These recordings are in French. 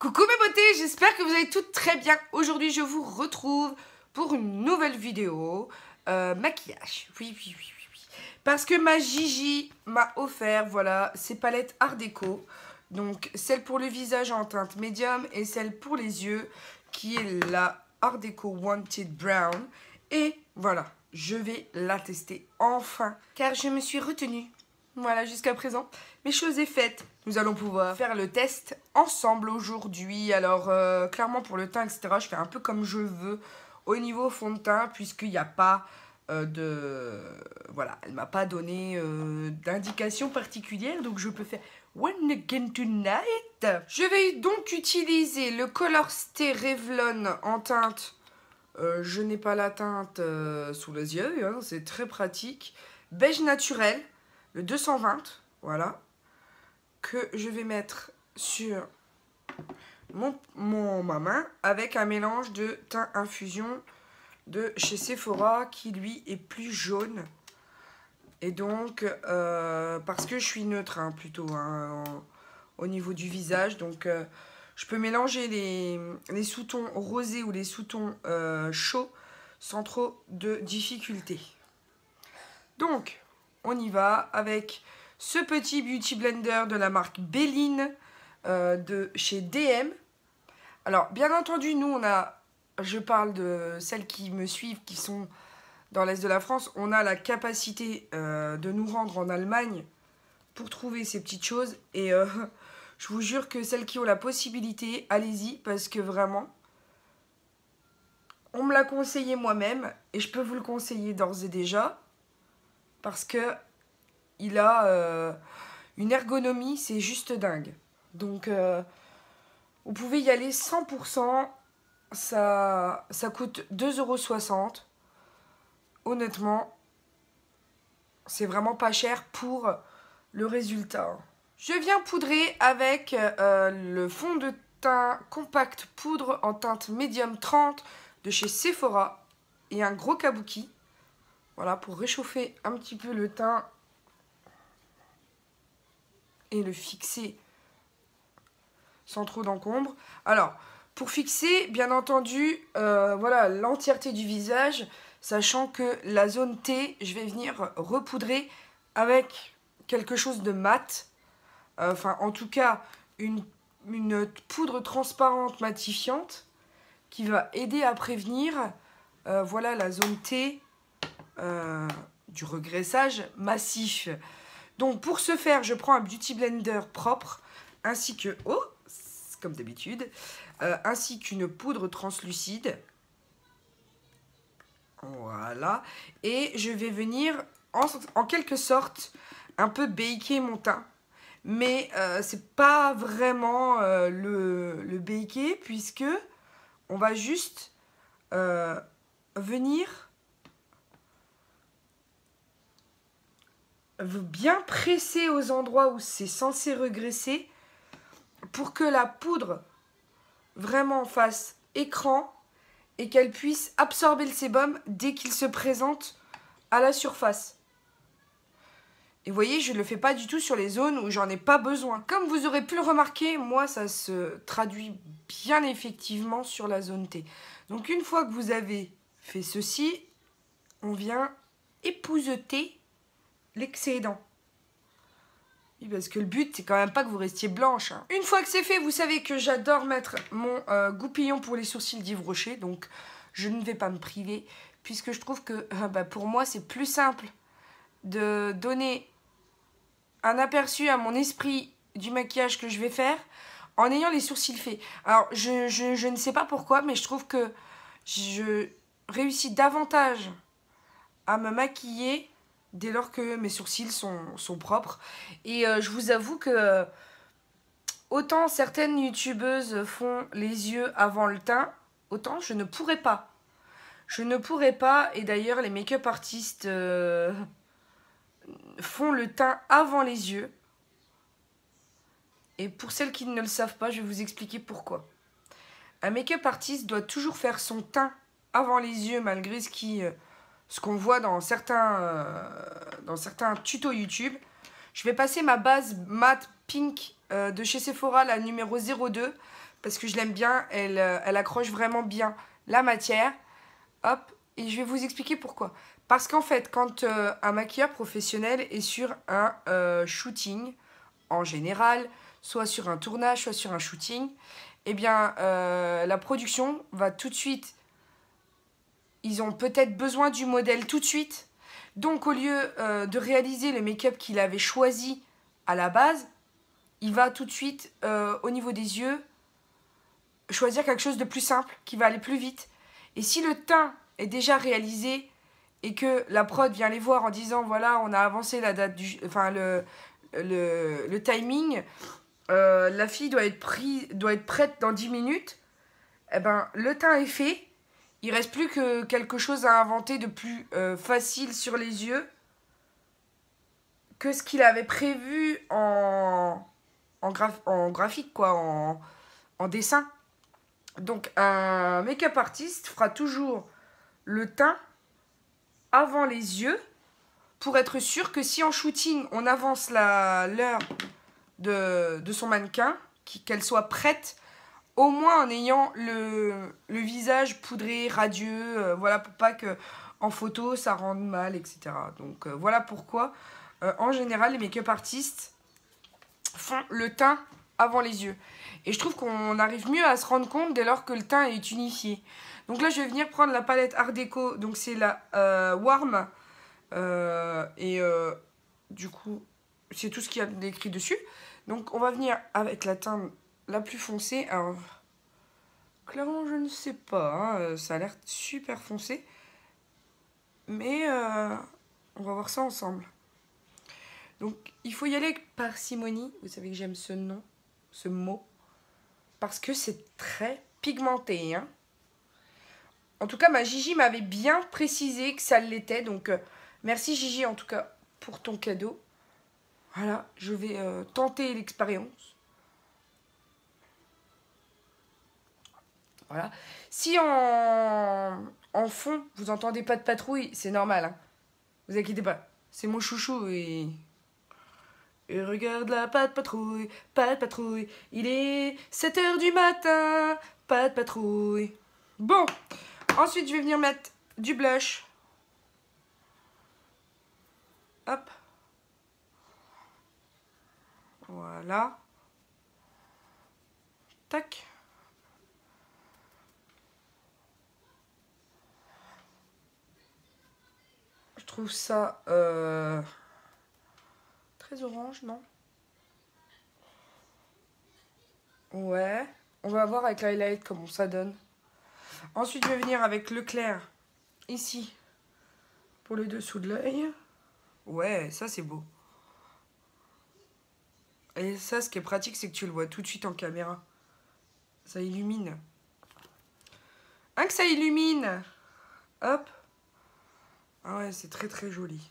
Coucou mes beautés, j'espère que vous allez toutes très bien. Aujourd'hui, je vous retrouve pour une nouvelle vidéo maquillage. Oui. Parce que ma Gigi m'a offert, voilà, ces palettes Art Déco. Donc, celle pour le visage en teinte médium et celle pour les yeux qui est la Art Déco Wanted Brown. Et voilà, je vais la tester enfin car je me suis retenue. Voilà, jusqu'à présent, mes choses est faites. Nous allons pouvoir faire le test ensemble aujourd'hui. Alors, clairement, pour le teint, etc., je fais un peu comme je veux au niveau fond de teint, puisqu'il n'y a pas de... Voilà, elle m'a pas donné d'indication particulière, donc je peux faire One Again Tonight. Je vais donc utiliser le Color Stay Revlon en teinte. Je n'ai pas la teinte sous les yeux, hein, c'est très pratique. Beige naturel. Le 220, voilà, que je vais mettre sur ma main avec un mélange de teint infusion de chez Sephora qui lui est plus jaune. Et donc, parce que je suis neutre hein, plutôt hein, au niveau du visage, donc je peux mélanger les sous-tons rosés ou les sous-tons chauds sans trop de difficulté. Donc, on y va avec ce petit Beauty Blender de la marque Belline de chez DM. Alors, bien entendu, nous, on a, je parle de celles qui me suivent, qui sont dans l'Est de la France, on a la capacité de nous rendre en Allemagne pour trouver ces petites choses. Et je vous jure que celles qui ont la possibilité, allez-y, parce que vraiment, on me l'a conseillé moi-même et je peux vous le conseiller d'ores et déjà. Parce que il a une ergonomie, c'est juste dingue. Donc, vous pouvez y aller 100%. Ça coûte 2,60 €. Honnêtement, c'est vraiment pas cher pour le résultat. Je viens poudrer avec le fond de teint compact poudre en teinte médium 30 de chez Sephora et un gros kabuki. Voilà, pour réchauffer un petit peu le teint et le fixer sans trop d'encombre. Alors, pour fixer, bien entendu, voilà, l'entièreté du visage, sachant que la zone T, je vais venir repoudrer avec quelque chose de mat. Enfin, en tout cas, une poudre transparente matifiante qui va aider à prévenir, voilà, la zone T, du regraissage massif. Donc pour ce faire, je prends un Beauty Blender propre, ainsi que, comme d'habitude, ainsi qu'une poudre translucide. Voilà. Et je vais venir, en quelque sorte, un peu baker mon teint. Mais c'est pas vraiment le baker, puisque on va juste venir bien presser aux endroits où c'est censé regresser pour que la poudre vraiment fasse écran et qu'elle puisse absorber le sébum dès qu'il se présente à la surface. Et vous voyez, je ne le fais pas du tout sur les zones où j'en ai pas besoin. Comme vous aurez pu le remarquer, moi ça se traduit bien effectivement sur la zone T. Donc une fois que vous avez fait ceci, on vient épouseter l'excédent. Oui, parce que le but, c'est quand même pas que vous restiez blanche. Hein. Une fois que c'est fait, vous savez que j'adore mettre mon goupillon pour les sourcils d'Yves Rocher. Donc, je ne vais pas me priver, puisque je trouve que pour moi, c'est plus simple de donner un aperçu à mon esprit du maquillage que je vais faire en ayant les sourcils faits. Alors, je ne sais pas pourquoi, mais je trouve que je réussis davantage à me maquiller dès lors que mes sourcils sont propres. Et je vous avoue que autant certaines youtubeuses font les yeux avant le teint, autant je ne pourrais pas. Je ne pourrais pas, et d'ailleurs les make-up artistes font le teint avant les yeux. Et pour celles qui ne le savent pas, je vais vous expliquer pourquoi. Un make-up artiste doit toujours faire son teint avant les yeux, malgré ce qu'on voit dans certains tutos YouTube. Je vais passer ma base matte pink de chez Sephora, la numéro 02, parce que je l'aime bien. Elle accroche vraiment bien la matière. Hop, et je vais vous expliquer pourquoi. Parce qu'en fait, quand un maquilleur professionnel est sur un shooting, en général, soit sur un tournage, soit sur un shooting, eh bien, la production va tout de suite... Ils ont peut-être besoin du modèle tout de suite. Donc, au lieu de réaliser le make-up qu'il avait choisi à la base, il va tout de suite, au niveau des yeux, choisir quelque chose de plus simple, qui va aller plus vite. Et si le teint est déjà réalisé et que la prod vient les voir en disant, voilà, on a avancé la date du... Enfin, le timing, la fille doit être prête dans 10 minutes, eh ben, le teint est fait. Il reste plus que quelque chose à inventer de plus facile sur les yeux que ce qu'il avait prévu en graphique, quoi, en dessin. Donc, un make-up artiste fera toujours le teint avant les yeux pour être sûr que si en shooting, on avance l'heure de son mannequin, qu'elle soit prête, au moins en ayant le visage poudré, radieux, voilà, pour pas que en photo ça rende mal, etc. Donc voilà pourquoi, en général, les make-up artistes font le teint avant les yeux. Et je trouve qu'on arrive mieux à se rendre compte dès lors que le teint est unifié. Donc là, je vais venir prendre la palette Art Déco, donc c'est la Warm, du coup, c'est tout ce qu'il y a écrit dessus. Donc on va venir avec la teinte la plus foncée. Alors, clairement, je ne sais pas, hein, ça a l'air super foncé. Mais on va voir ça ensemble. Donc, il faut y aller avec parcimonie. Vous savez que j'aime ce nom, ce mot. Parce que c'est très pigmenté. Hein. En tout cas, ma Gigi m'avait bien précisé que ça l'était. Donc, merci Gigi, en tout cas, pour ton cadeau. Voilà, je vais tenter l'expérience. Voilà. Si en fond, vous entendez pas de patrouille, c'est normal. Hein. Vous inquiétez pas. C'est mon chouchou et regarde la pas de patrouille, pas de patrouille. Il est 7 h du matin, pas de patrouille. Bon, ensuite je vais venir mettre du blush. Hop. Voilà. Tac. Je trouve ça très orange, non? Ouais. On va voir avec l'highlight comment ça donne. Ensuite, je vais venir avec le clair, ici, pour le dessous de l'œil. Ouais, ça c'est beau. Et ça, ce qui est pratique, c'est que tu le vois tout de suite en caméra. Ça illumine. Hein, que ça illumine. Hop. Ah ouais, c'est très très joli.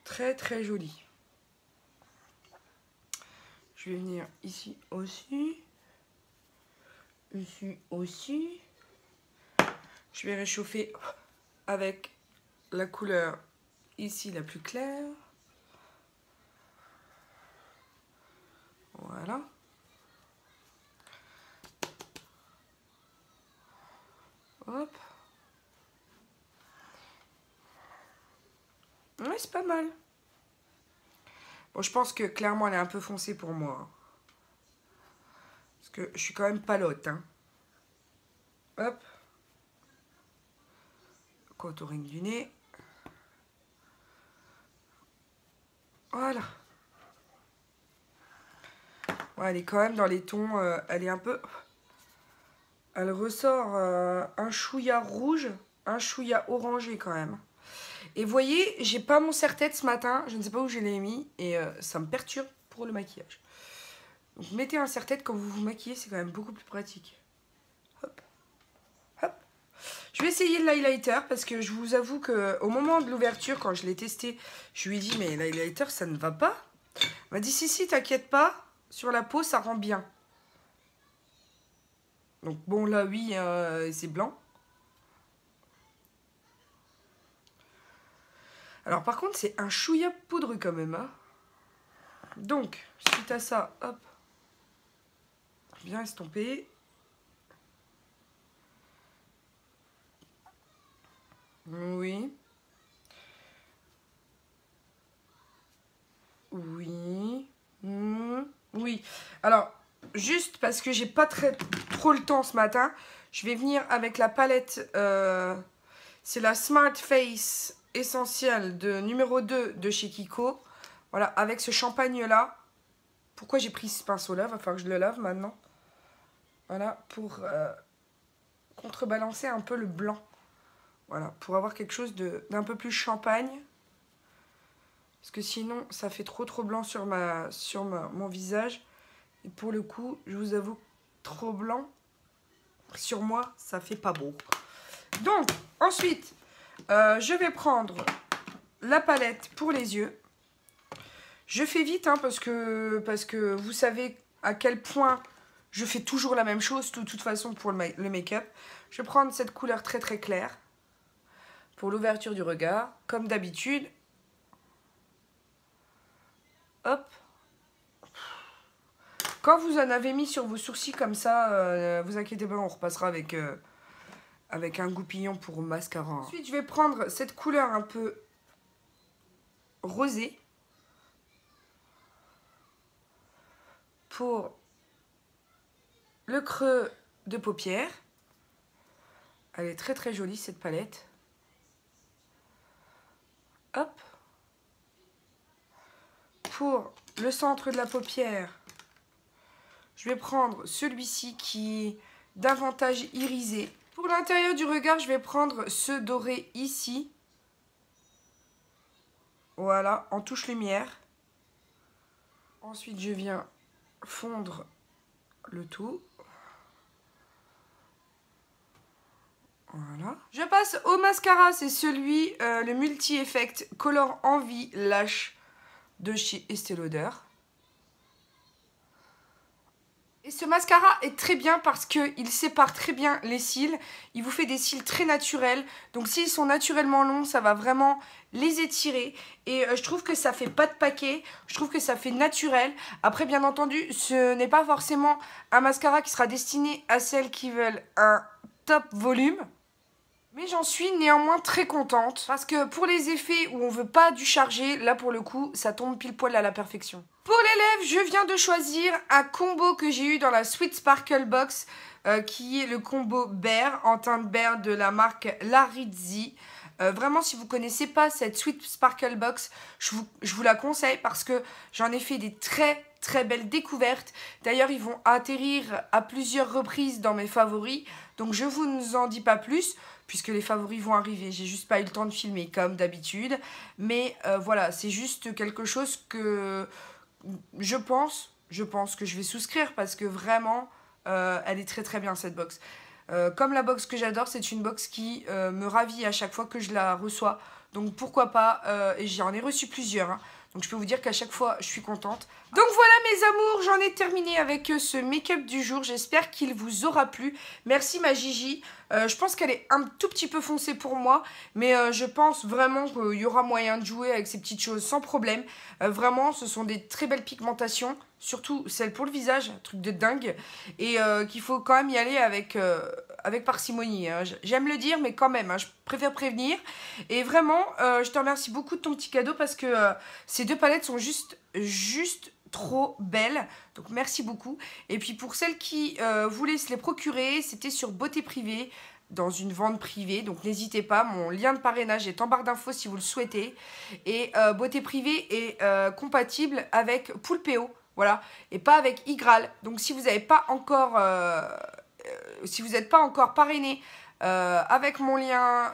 Très très joli. Je vais venir ici aussi. Ici aussi. Je vais réchauffer avec la couleur ici la plus claire. Voilà. Hop. Ouais, c'est pas mal. Bon, je pense que clairement, elle est un peu foncée pour moi. Parce que je suis quand même palote. Hein. Hop. Contouring du nez. Voilà. Ouais, elle est quand même dans les tons... elle est un peu... Elle ressort un chouïa rouge, un chouïa orangé quand même. Et vous voyez, j'ai pas mon serre-tête ce matin. Je ne sais pas où je l'ai mis. Et ça me perturbe pour le maquillage. Donc mettez un serre-tête quand vous vous maquillez. C'est quand même beaucoup plus pratique. Hop. Hop. Je vais essayer le highlighter. Parce que je vous avoue qu'au moment de l'ouverture, quand je l'ai testé, je lui ai dit, mais l'highlighter, ça ne va pas. Elle m'a dit, si, t'inquiète pas. Sur la peau, ça rend bien. Donc bon, là, oui, c'est blanc. Alors par contre, c'est un chouïa poudreux quand même. Hein. Donc, suite à ça, hop. bien estompé. Oui. Oui. Oui. Alors, juste parce que j'ai pas trop le temps ce matin, je vais venir avec la palette. C'est la Smart Face Essentielle de numéro 2 de chez Kiko. Voilà, avec ce champagne-là. Pourquoi j'ai pris ce pinceau-là? Va falloir que je le lave maintenant. Voilà, pour contrebalancer un peu le blanc. Voilà, pour avoir quelque chose d'un peu plus champagne. Parce que sinon, ça fait trop blanc sur mon visage. Et pour le coup, je vous avoue, trop blanc sur moi, ça fait pas beau. Donc, ensuite, je vais prendre la palette pour les yeux. Je fais vite, hein, parce que vous savez à quel point je fais toujours la même chose, de toute façon, pour le make-up. Je vais prendre cette couleur très claire pour l'ouverture du regard, comme d'habitude. Hop. Quand vous en avez mis sur vos sourcils comme ça, vous inquiétez pas, on repassera avec un goupillon pour mascara. Ensuite, je vais prendre cette couleur un peu rosée pour le creux de paupière. Elle est très jolie cette palette. Hop. Pour le centre de la paupière, je vais prendre celui-ci qui est davantage irisé. Pour l'intérieur du regard, je vais prendre ce doré ici. Voilà, en touche lumière. Ensuite, je viens fondre le tout. Voilà. Je passe au mascara, c'est celui, le Multi-Effect Color Envie Lash de chez Estée Lauder. Et ce mascara est très bien parce qu'il sépare très bien les cils. Il vous fait des cils très naturels. Donc s'ils sont naturellement longs, ça va vraiment les étirer. Et je trouve que ça fait pas de paquet. Je trouve que ça fait naturel. Après, bien entendu, ce n'est pas forcément un mascara qui sera destiné à celles qui veulent un top volume. Mais j'en suis néanmoins très contente parce que pour les effets où on veut pas du chargé, là pour le coup, ça tombe pile poil à la perfection. Pour les lèvres, je viens de choisir un combo que j'ai eu dans la Sweet Sparkle Box qui est le combo Bear en teinte Bear de la marque Larizzi. Vraiment, si vous ne connaissez pas cette Sweet Sparkle Box, je vous la conseille parce que j'en ai fait des très belles découvertes. D'ailleurs, ils vont atterrir à plusieurs reprises dans mes favoris. Donc, je vous en dis pas plus puisque les favoris vont arriver. J'ai juste pas eu le temps de filmer comme d'habitude. Mais voilà, c'est juste quelque chose que je pense que je vais souscrire parce que vraiment, elle est très bien cette box. Comme la box que j'adore, c'est une box qui me ravit à chaque fois que je la reçois. Donc pourquoi pas, et j'en ai reçu plusieurs. Hein. Donc je peux vous dire qu'à chaque fois, je suis contente. Donc voilà mes amours, j'en ai terminé avec ce make-up du jour. J'espère qu'il vous aura plu. Merci ma Gigi. Je pense qu'elle est un tout petit peu foncée pour moi. Mais je pense vraiment qu'il y aura moyen de jouer avec ces petites choses sans problème. Vraiment, ce sont des très belles pigmentations. Surtout celle pour le visage, un truc de dingue. Et qu'il faut quand même y aller avec parcimonie. Hein. J'aime le dire, mais quand même, hein, je préfère prévenir. Et vraiment, je te remercie beaucoup de ton petit cadeau parce que ces deux palettes sont juste trop belles. Donc merci beaucoup. Et puis pour celles qui voulaient se les procurer, c'était sur Beauté Privée, dans une vente privée. Donc n'hésitez pas, mon lien de parrainage est en barre d'infos si vous le souhaitez. Et Beauté Privée est compatible avec Poulpeo. Voilà, et pas avec Igral. Donc si vous n'avez pas encore, si vous n'êtes pas encore parrainé avec mon lien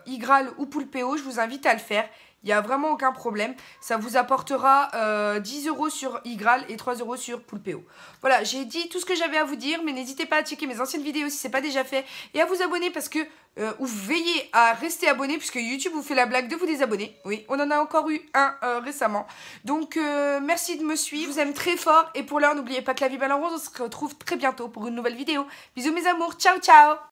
Igral ou Poulpeo, je vous invite à le faire. Il n'y a vraiment aucun problème. Ça vous apportera 10 € sur Igral et 3 € sur Poulpeo. Voilà, j'ai dit tout ce que j'avais à vous dire, mais n'hésitez pas à checker mes anciennes vidéos si ce n'est pas déjà fait. Et à vous abonner parce que, ou veillez à rester abonné puisque YouTube vous fait la blague de vous désabonner. Oui, on en a encore eu un récemment. Donc, merci de me suivre. Je vous aime très fort. Et pour l'heure, n'oubliez pas que la vie est belle en rose. On se retrouve très bientôt pour une nouvelle vidéo. Bisous mes amours. Ciao, ciao.